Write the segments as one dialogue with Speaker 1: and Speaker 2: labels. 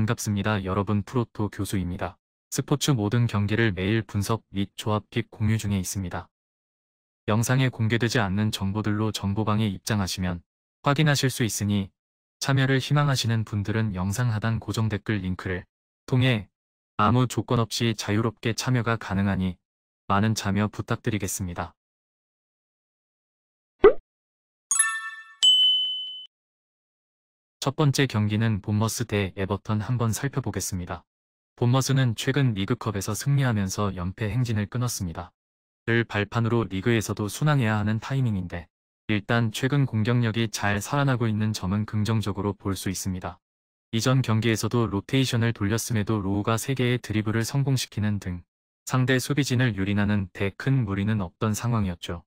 Speaker 1: 반갑습니다. 여러분, 프로토 교수입니다. 스포츠 모든 경기를 매일 분석 및 조합픽 공유 중에 있습니다. 영상에 공개되지 않는 정보들로 정보방에 입장하시면 확인하실 수 있으니 참여를 희망하시는 분들은 영상 하단 고정 댓글 링크를 통해 아무 조건 없이 자유롭게 참여가 가능하니 많은 참여 부탁드리겠습니다. 첫 번째 경기는 본머스 대 에버턴 한번 살펴보겠습니다. 본머스는 최근 리그컵에서 승리하면서 연패 행진을 끊었습니다. 늘 발판으로 리그에서도 순항해야 하는 타이밍인데 일단 최근 공격력이 잘 살아나고 있는 점은 긍정적으로 볼 수 있습니다. 이전 경기에서도 로테이션을 돌렸음에도 로우가 3개의 드리블을 성공시키는 등 상대 수비진을 유린하는 데 큰 무리는 없던 상황이었죠.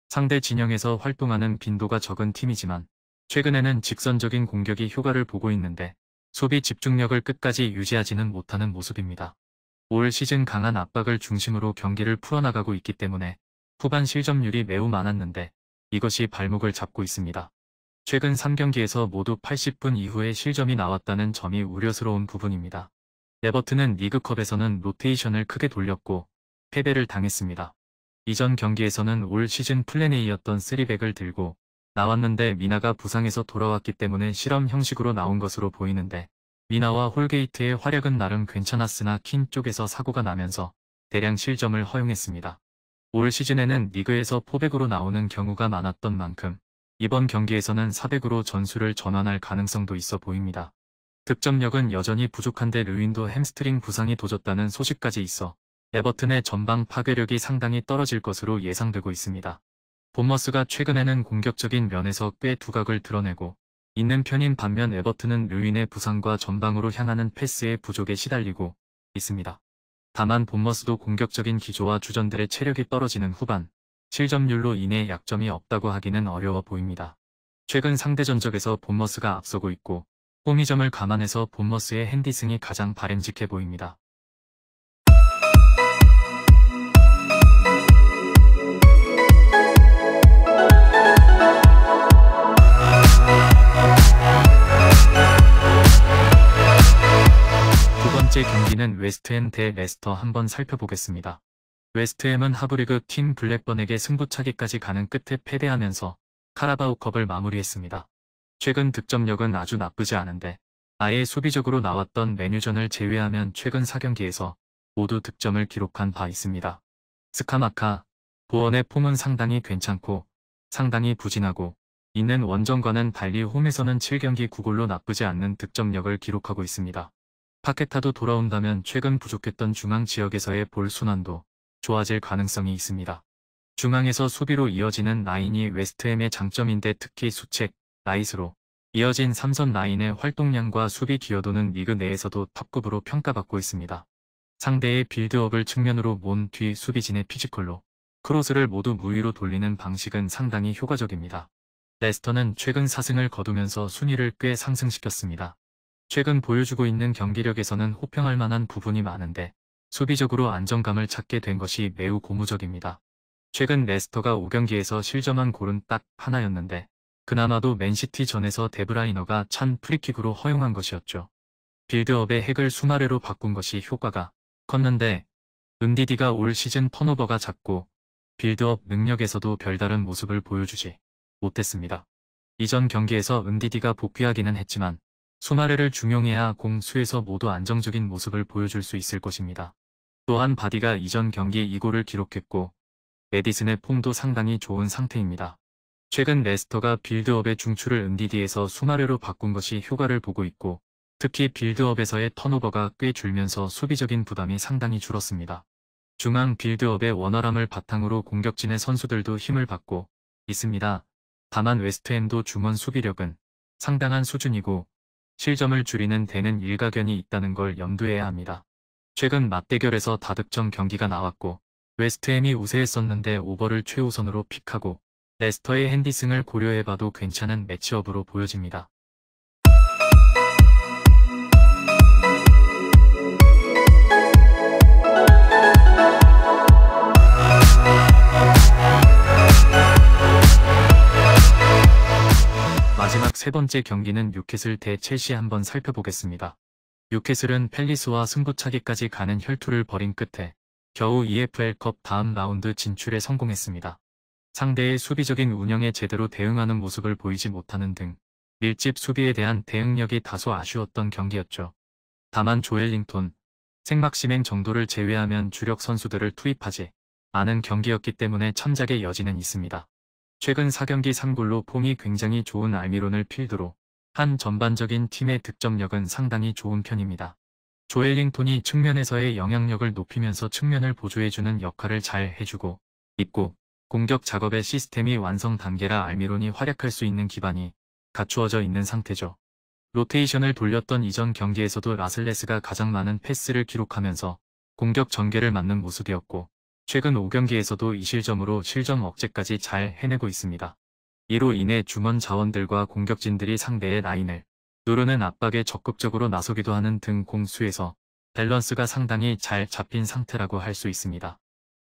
Speaker 1: 상대 진영에서 활동하는 빈도가 적은 팀이지만 최근에는 직선적인 공격이 효과를 보고 있는데 수비 집중력을 끝까지 유지하지는 못하는 모습입니다. 올 시즌 강한 압박을 중심으로 경기를 풀어나가고 있기 때문에 후반 실점률이 매우 많았는데 이것이 발목을 잡고 있습니다. 최근 3경기에서 모두 80분 이후에 실점이 나왔다는 점이 우려스러운 부분입니다. 에버튼은 리그컵에서는 로테이션을 크게 돌렸고 패배를 당했습니다. 이전 경기에서는 올 시즌 플랜 A였던 3백을 들고 나왔는데 미나가 부상에서 돌아왔기 때문에 실험 형식으로 나온 것으로 보이는데 미나와 홀게이트의 활약은 나름 괜찮았으나 킨 쪽에서 사고가 나면서 대량 실점을 허용했습니다. 올 시즌에는 리그에서 포백으로 나오는 경우가 많았던 만큼 이번 경기에서는 4백으로 전술을 전환할 가능성도 있어 보입니다. 득점력은 여전히 부족한데 르윈도 햄스트링 부상이 도졌다는 소식까지 있어 에버튼의 전방 파괴력이 상당히 떨어질 것으로 예상되고 있습니다. 본머스가 최근에는 공격적인 면에서 꽤 두각을 드러내고 있는 편인 반면 에버튼은 르윈의 부상과 전방으로 향하는 패스의 부족에 시달리고 있습니다. 다만 본머스도 공격적인 기조와 주전들의 체력이 떨어지는 후반 실점률로 인해 약점이 없다고 하기는 어려워 보입니다. 최근 상대 전적에서 본머스가 앞서고 있고 홈이점을 감안해서 본머스의 핸디승이 가장 바람직해 보입니다. 두 번째 경기는 웨스트햄 대 레스터 한번 살펴보겠습니다. 웨스트햄은 하브리그 팀 블랙번에게 승부차기까지 가는 끝에 패배하면서 카라바오컵을 마무리했습니다. 최근 득점력은 아주 나쁘지 않은데 아예 수비적으로 나왔던 메뉴전을 제외하면 최근 4경기에서 모두 득점을 기록한 바 있습니다. 스카마카, 보언의 폼은 상당히 괜찮고 상당히 부진하고 있는 원정과는 달리 홈에서는 7경기 9골로 나쁘지 않는 득점력을 기록하고 있습니다. 파케타도 돌아온다면 최근 부족했던 중앙 지역에서의 볼 순환도 좋아질 가능성이 있습니다. 중앙에서 수비로 이어지는 라인이 웨스트햄의 장점인데 특히 수책, 라이스로 이어진 3선 라인의 활동량과 수비 기여도는 리그 내에서도 탑급으로 평가받고 있습니다. 상대의 빌드업을 측면으로 몬 뒤 수비진의 피지컬로 크로스를 모두 무위로 돌리는 방식은 상당히 효과적입니다. 레스터는 최근 4승을 거두면서 순위를 꽤 상승시켰습니다. 최근 보여주고 있는 경기력에서는 호평할 만한 부분이 많은데 수비적으로 안정감을 찾게 된 것이 매우 고무적입니다. 최근 레스터가 5경기에서 실점한 골은 딱 하나였는데 그나마도 맨시티 전에서 데브라이너가 찬 프리킥으로 허용한 것이었죠. 빌드업의 핵을 수마레로 바꾼 것이 효과가 컸는데 은디디가 올 시즌 턴오버가 작고 빌드업 능력에서도 별다른 모습을 보여주지 못했습니다. 이전 경기에서 은디디가 복귀하기는 했지만 수마레를 중용해야 공 수에서 모두 안정적인 모습을 보여줄 수 있을 것입니다. 또한 바디가 이전 경기 2골을 기록했고 메디슨의 폼도 상당히 좋은 상태입니다. 최근 레스터가 빌드업의 중추를 은디디에서 수마레로 바꾼 것이 효과를 보고 있고 특히 빌드업에서의 턴오버가 꽤 줄면서 수비적인 부담이 상당히 줄었습니다. 중앙 빌드업의 원활함을 바탕으로 공격진의 선수들도 힘을 받고 있습니다. 다만 웨스트햄도 중원 수비력은 상당한 수준이고 실점을 줄이는 데는 일가견이 있다는 걸 염두해야 합니다. 최근 맞대결에서 다득점 경기가 나왔고 웨스트햄이 우세했었는데 오버를 최우선으로 픽하고 레스터의 핸디승을 고려해봐도 괜찮은 매치업으로 보여집니다. 마지막 세 번째 경기는 뉴캐슬 대 첼시 한번 살펴보겠습니다. 뉴캐슬은 팰리스와 승부차기까지 가는 혈투를 벌인 끝에 겨우 EFL컵 다음 라운드 진출에 성공했습니다. 상대의 수비적인 운영에 제대로 대응하는 모습을 보이지 못하는 등 밀집 수비에 대한 대응력이 다소 아쉬웠던 경기였죠. 다만 조엘링턴, 생막시맹 정도를 제외하면 주력 선수들을 투입하지 않은 경기였기 때문에 참작의 여지는 있습니다. 최근 4경기 3골로 폼이 굉장히 좋은 알미론을 필두로 한 전반적인 팀의 득점력은 상당히 좋은 편입니다. 조엘링턴이 측면에서의 영향력을 높이면서 측면을 보조해주는 역할을 잘 해주고 있고 공격 작업의 시스템이 완성 단계라 알미론이 활약할 수 있는 기반이 갖추어져 있는 상태죠. 로테이션을 돌렸던 이전 경기에서도 라슬레스가 가장 많은 패스를 기록하면서 공격 전개를 맡는 모습이었고 최근 5경기에서도 2실점으로 실점 억제까지 잘 해내고 있습니다. 이로 인해 중원 자원들과 공격진들이 상대의 라인을 누르는 압박에 적극적으로 나서기도 하는 등 공수에서 밸런스가 상당히 잘 잡힌 상태라고 할 수 있습니다.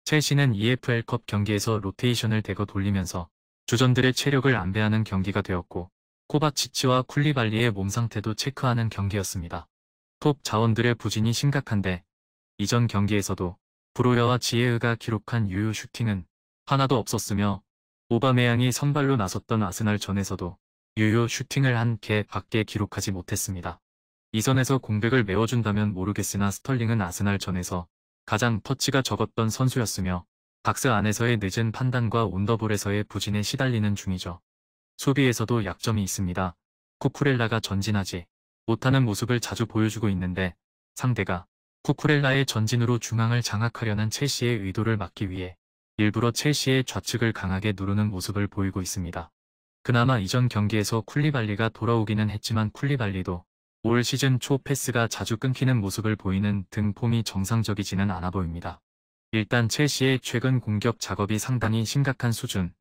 Speaker 1: 첼시는 EFL컵 경기에서 로테이션을 대거 돌리면서 주전들의 체력을 안배하는 경기가 되었고 코바치치와 쿨리발리의 몸 상태도 체크하는 경기였습니다. 톱 자원들의 부진이 심각한데 이전 경기에서도 브로여와 지에흐가 기록한 유효 슈팅은 하나도 없었으며 오바메양이 선발로 나섰던 아스날전에서도 유효 슈팅을 한 개밖에 기록하지 못했습니다. 이 선에서 공백을 메워준다면 모르겠으나 스털링은 아스날전에서 가장 터치가 적었던 선수였으며 박스 안에서의 늦은 판단과 온더볼에서의 부진에 시달리는 중이죠. 수비에서도 약점이 있습니다. 쿠쿠렐라가 전진하지 못하는 모습을 자주 보여주고 있는데 상대가 쿠쿠렐라의 전진으로 중앙을 장악하려는 첼시의 의도를 막기 위해 일부러 첼시의 좌측을 강하게 누르는 모습을 보이고 있습니다. 그나마 이전 경기에서 쿨리발리가 돌아오기는 했지만 쿨리발리도 올 시즌 초 패스가 자주 끊기는 모습을 보이는 등 폼이 정상적이지는 않아 보입니다. 일단 첼시의 최근 공격 작업이 상당히 심각한 수준,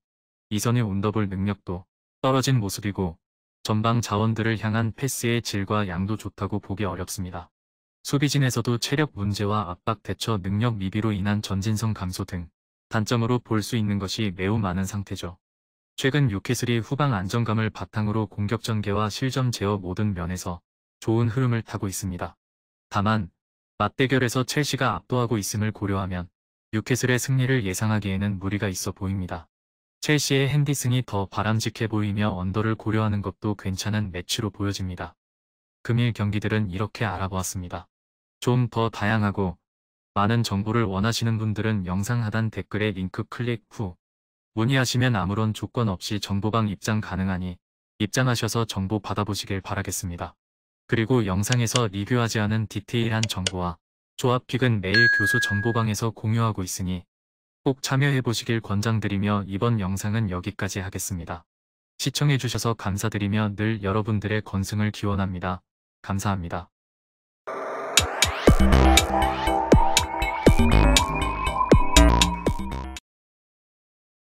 Speaker 1: 이선의 온더볼 능력도 떨어진 모습이고 전방 자원들을 향한 패스의 질과 양도 좋다고 보기 어렵습니다. 수비진에서도 체력 문제와 압박 대처 능력 미비로 인한 전진성 감소 등 단점으로 볼 수 있는 것이 매우 많은 상태죠. 최근 뉴캐슬이 후방 안정감을 바탕으로 공격 전개와 실점 제어 모든 면에서 좋은 흐름을 타고 있습니다. 다만 맞대결에서 첼시가 압도하고 있음을 고려하면 뉴캐슬의 승리를 예상하기에는 무리가 있어 보입니다. 첼시의 핸디슨이 더 바람직해 보이며 언더를 고려하는 것도 괜찮은 매치로 보여집니다. 금일 경기들은 이렇게 알아보았습니다. 좀 더 다양하고 많은 정보를 원하시는 분들은 영상 하단 댓글에 링크 클릭 후 문의하시면 아무런 조건 없이 정보방 입장 가능하니 입장하셔서 정보 받아보시길 바라겠습니다. 그리고 영상에서 리뷰하지 않은 디테일한 정보와 조합픽은 매일 교수 정보방에서 공유하고 있으니 꼭 참여해보시길 권장드리며 이번 영상은 여기까지 하겠습니다. 시청해주셔서 감사드리며 늘 여러분들의 건승을 기원합니다. 감사합니다.